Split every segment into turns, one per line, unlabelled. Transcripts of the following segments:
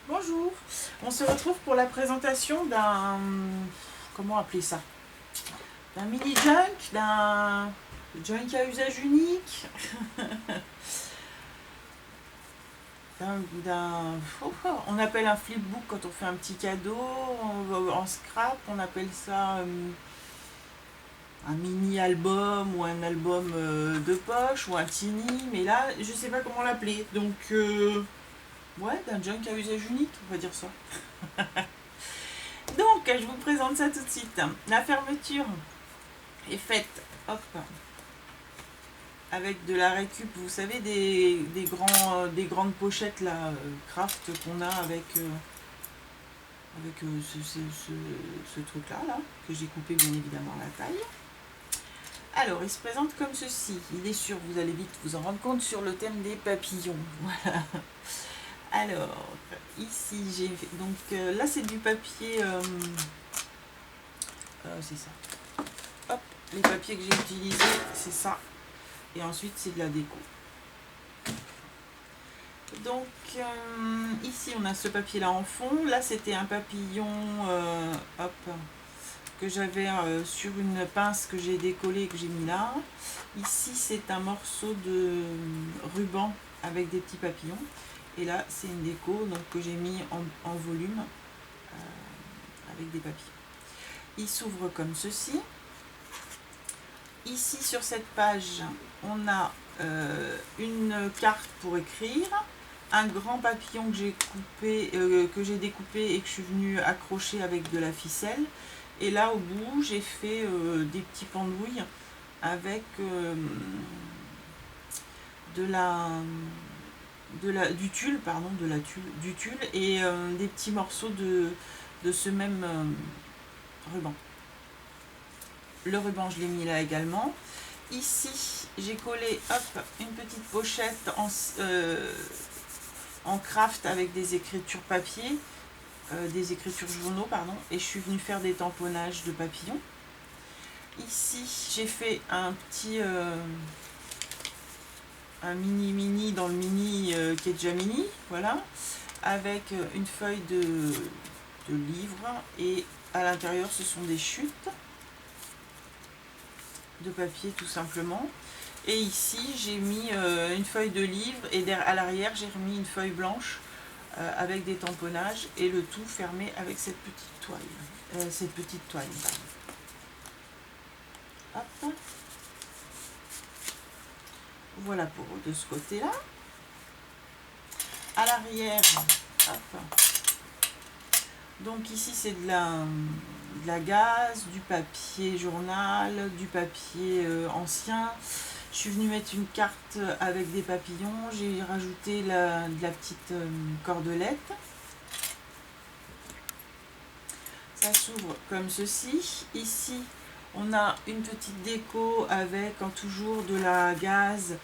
Bonjour, on se retrouve pour la présentation d'un, comment appeler ça, d'un mini junk, d'un junk à usage unique, on appelle un flipbook quand on fait un petit cadeau, en scrap, on appelle ça un mini album ou un album de poche ou un tiny, mais là je sais pas comment l'appeler, donc ouais, d'un junk à usage unique, on va dire ça. Donc, je vous présente ça tout de suite. La fermeture est faite, hop, avec de la récup, vous savez, des grandes pochettes là, craft qu'on a avec ce truc-là, là, que j'ai coupé bien évidemment à la taille. Alors, il se présente comme ceci. Il est sûr, vous allez vite vous en rendre compte sur le thème des papillons. Voilà. Alors, ici, j'ai... Donc, là, c'est du papier... c'est ça. Hop, les papiers que j'ai utilisés, c'est ça. Et ensuite, c'est de la déco. Donc, ici, on a ce papier-là en fond. Là, c'était un papillon, hop, que j'avais sur une pince que j'ai décollé et que j'ai mis là. Ici, c'est un morceau de ruban avec des petits papillons. Et là, c'est une déco donc, que j'ai mis en volume avec des papillons. Il s'ouvre comme ceci. Ici, sur cette page, on a une carte pour écrire, un grand papillon que j'ai coupé, que j'ai découpé et que je suis venue accrocher avec de la ficelle. Et là, au bout, j'ai fait des petits pendouilles avec du tulle, pardon, du tulle et des petits morceaux de ce même ruban. Le ruban, je l'ai mis là également. Ici, j'ai collé hop, une petite pochette en craft avec des écritures papier, des écritures journaux, pardon, et je suis venue faire des tamponnages de papillons. Ici, j'ai fait un petit, un mini dans le mini qui est déjà mini, voilà, avec une feuille de livre et à l'intérieur, ce sont des chutes de papier tout simplement. Et ici j'ai mis une feuille de livre et à l'arrière j'ai remis une feuille blanche avec des tamponnages et le tout fermé avec cette petite toile. Hop. Voilà pour de ce côté là. À l'arrière, hop. Donc ici c'est de la gaze, du papier journal, du papier ancien. Je suis venue mettre une carte avec des papillons, j'ai rajouté de la petite cordelette. Ça s'ouvre comme ceci. Ici, on a une petite déco avec toujours de la gaze,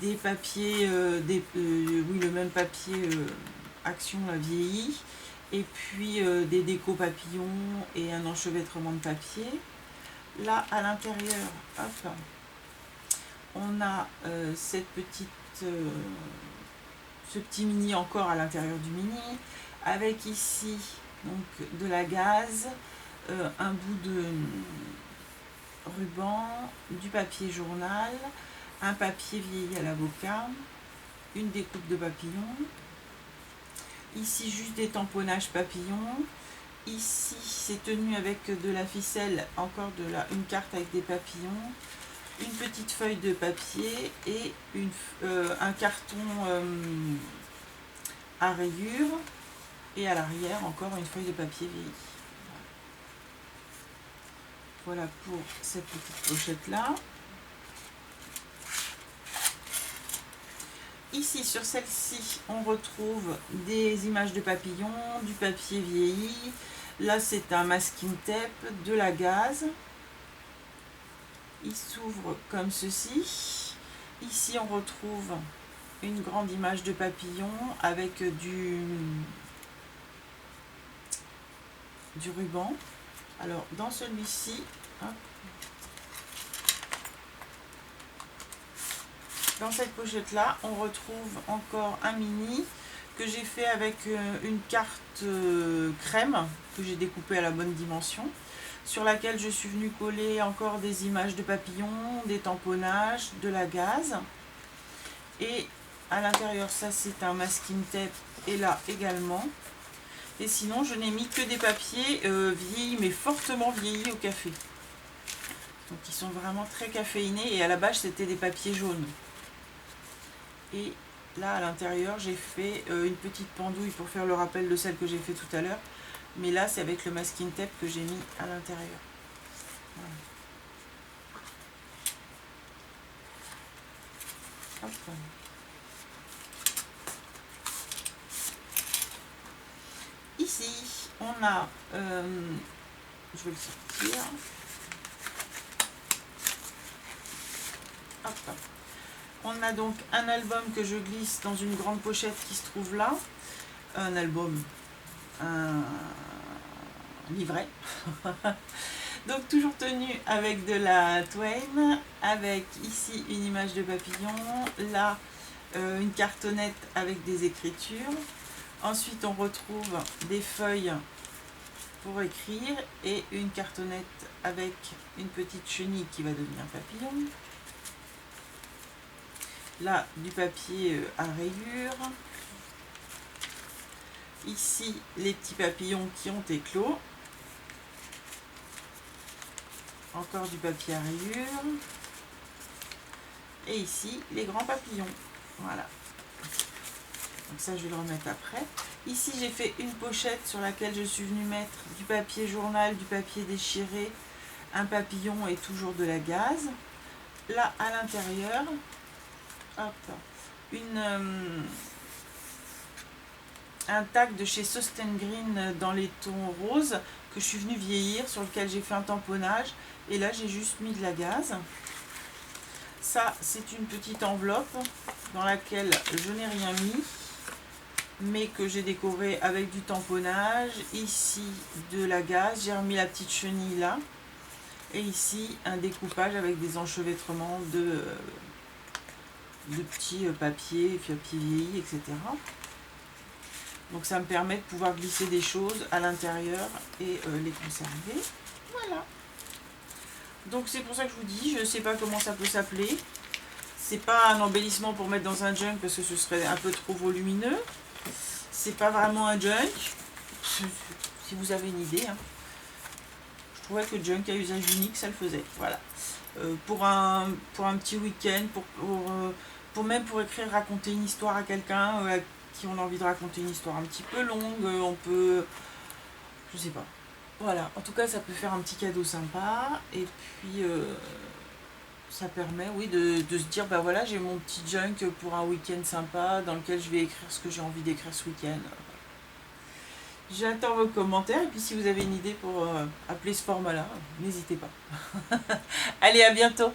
des papiers, oui, le même papier Action vieilli, et puis des décos papillons et un enchevêtrement de papier. Là, à l'intérieur, hop, on a cette petite, ce petit mini encore à l'intérieur du mini, avec ici donc de la gaze, un bout de ruban, du papier journal, un papier vieilli à l'avocat, une découpe de papillons, ici juste des tamponnages papillons, ici c'est tenu avec de la ficelle, encore une carte avec des papillons, une petite feuille de papier et un carton à rayures et à l'arrière encore une feuille de papier vieilli. Voilà pour cette petite pochette là. Ici sur celle-ci on retrouve des images de papillons, du papier vieilli. Là c'est un masking tape, de la gaze. Il s'ouvre comme ceci. Ici on retrouve une grande image de papillon avec du ruban. Alors dans celui-ci, dans cette pochette là, on retrouve encore un mini que j'ai fait avec une carte crème que j'ai découpée à la bonne dimension, sur laquelle je suis venue coller encore des images de papillons, des tamponnages, de la gaze. Et à l'intérieur, ça c'est un masking tape, et là également. Et sinon, je n'ai mis que des papiers vieillis, mais fortement vieillis au café. Donc ils sont vraiment très caféinés, et à la base c'était des papiers jaunes. Et là à l'intérieur, j'ai fait une petite pendouille pour faire le rappel de celle que j'ai fait tout à l'heure. Mais là, c'est avec le masking tape que j'ai mis à l'intérieur. Voilà. Hop. Ici, on a, je vais le sortir. Hop. On a donc un album que je glisse dans une grande pochette qui se trouve là. Un album, un livret. Donc toujours tenu avec de la Twain, avec ici une image de papillon, là une cartonnette avec des écritures. Ensuite on retrouve des feuilles pour écrire et une cartonnette avec une petite chenille qui va devenir papillon. Là du papier à rayures. Ici les petits papillons qui ont éclos. Encore du papier à rayures. Et ici, les grands papillons. Voilà. Donc ça, je vais le remettre après. Ici, j'ai fait une pochette sur laquelle je suis venue mettre du papier journal, du papier déchiré, un papillon et toujours de la gaze. Là, à l'intérieur, un tag de chez Sosten Green dans les tons roses que je suis venue vieillir, sur lequel j'ai fait un tamponnage. Et là, j'ai juste mis de la gaze. Ça, c'est une petite enveloppe dans laquelle je n'ai rien mis, mais que j'ai décoré avec du tamponnage. Ici, de la gaze. J'ai remis la petite chenille là. Et ici, un découpage avec des enchevêtrements de petits papiers vieillis, etc. Donc ça me permet de pouvoir glisser des choses à l'intérieur et les conserver. Voilà. Donc c'est pour ça que je vous dis, je ne sais pas comment ça peut s'appeler. C'est pas un embellissement pour mettre dans un junk parce que ce serait un peu trop volumineux. C'est pas vraiment un junk. Si vous avez une idée. Hein. Je trouvais que junk à usage unique, ça le faisait. Voilà. Pour un petit week-end, même pour écrire, raconter une histoire à quelqu'un à qui on a envie de raconter une histoire un petit peu longue, on peut... Je sais pas. Voilà, en tout cas ça peut faire un petit cadeau sympa, et puis ça permet oui, de se dire, bah voilà, j'ai mon petit junk pour un week-end sympa dans lequel je vais écrire ce que j'ai envie d'écrire ce week-end. J'attends vos commentaires, et puis si vous avez une idée pour appeler ce format-là, n'hésitez pas. Allez, à bientôt!